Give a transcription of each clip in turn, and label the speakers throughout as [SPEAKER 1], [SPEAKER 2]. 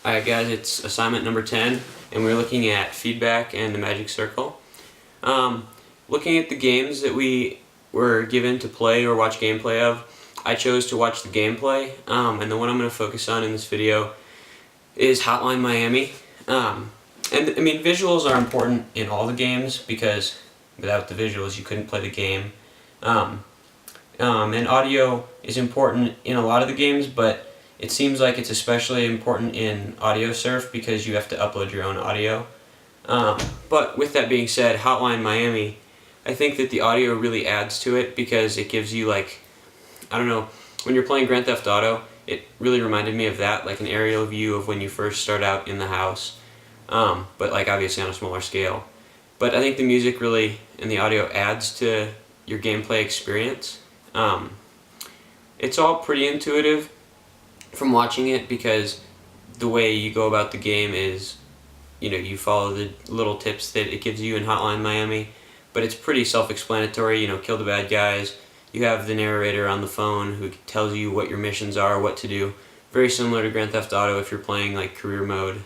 [SPEAKER 1] Alright guys, it's assignment number 10 and we're looking at feedback and the magic circle. Looking at the games that we were given to play or watch gameplay of, I chose to watch the gameplay, and the one I'm going to focus on in this video is Hotline Miami. And I mean, visuals are important in all the games because without the visuals you couldn't play the game. And audio is important in a lot of the games, but it seems like it's especially important in Audio Surf because you have to upload your own audio. But with that being said, Hotline Miami, I think that the audio really adds to it because it gives you, like, I don't know, when you're playing Grand Theft Auto, it really reminded me of that, like an aerial view of when you first start out in the house, but like obviously on a smaller scale. But I think the music really and the audio adds to your gameplay experience. It's all pretty intuitive from watching it because the way you go about the game is, you know, you follow the little tips that it gives you in Hotline Miami, but it's pretty self-explanatory. You know, kill the bad guys. You have the narrator on the phone who tells you what your missions are, what to do. Very similar to Grand Theft Auto if you're playing like career mode.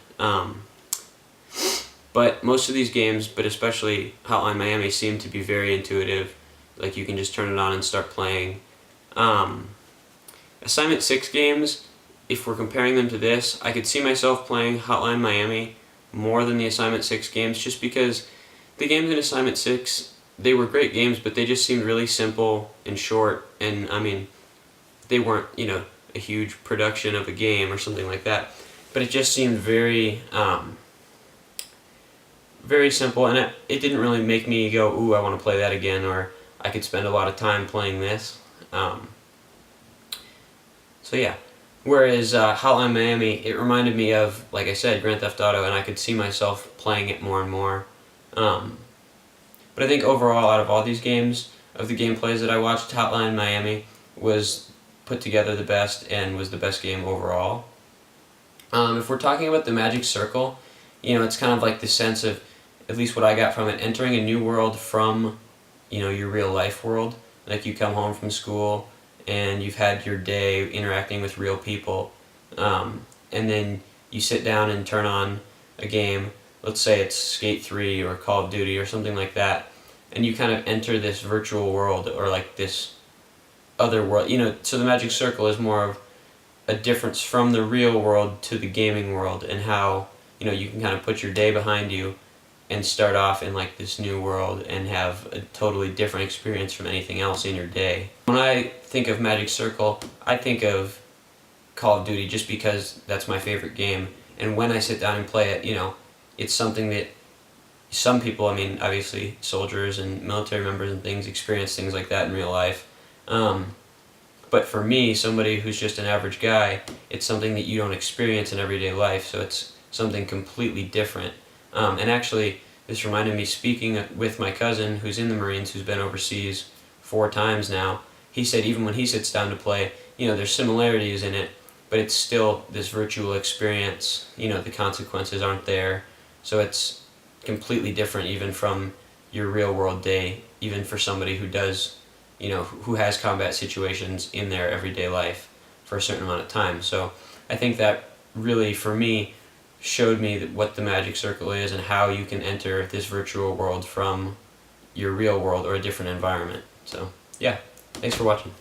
[SPEAKER 1] But most of these games, but especially Hotline Miami, seem to be very intuitive. Like you can just turn it on and start playing. Assignment 6 games, if we're comparing them to this, I could see myself playing Hotline Miami more than the Assignment 6 games just because the games in Assignment 6, they were great games, but they just seemed really simple and short, and I mean, they weren't, you know, a huge production of a game or something like that, but it just seemed very, very simple, and it didn't really make me go, ooh, I want to play that again, or I could spend a lot of time playing this. So yeah. Whereas Hotline Miami, it reminded me of, like I said, Grand Theft Auto, and I could see myself playing it more and more. But I think overall, out of all these games, of the gameplays that I watched, Hotline Miami was put together the best and was the best game overall. If we're talking about the magic circle, you know, it's kind of like the sense of, at least what I got from it, entering a new world from, you know, your real life world. Like you come home from school and you've had your day interacting with real people, and then you sit down and turn on a game, let's say it's Skate 3 or Call of Duty or something like that, and you kind of enter this virtual world or like this other world, you know, so the magic circle is more of a difference from the real world to the gaming world, and how, you know, you can kind of put your day behind you and start off in like this new world and have a totally different experience from anything else in your day. When I think of Magic Circle, I think of Call of Duty just because that's my favorite game, and when I sit down and play it, you know, it's something that some people, I mean, obviously soldiers and military members and things, experience things like that in real life. But for me, somebody who's just an average guy, it's something that you don't experience in everyday life, so it's something completely different. And actually, this reminded me, speaking with my cousin who's in the Marines, who's been overseas 4 times now, he said even when he sits down to play, you know, there's similarities in it, but it's still this virtual experience. You know, the consequences aren't there, so it's completely different even from your real world day, even for somebody who does, you know, who has combat situations in their everyday life for a certain amount of time. So I think that really, for me, showed me what the magic circle is and how you can enter this virtual world from your real world or a different environment. So yeah, thanks for watching.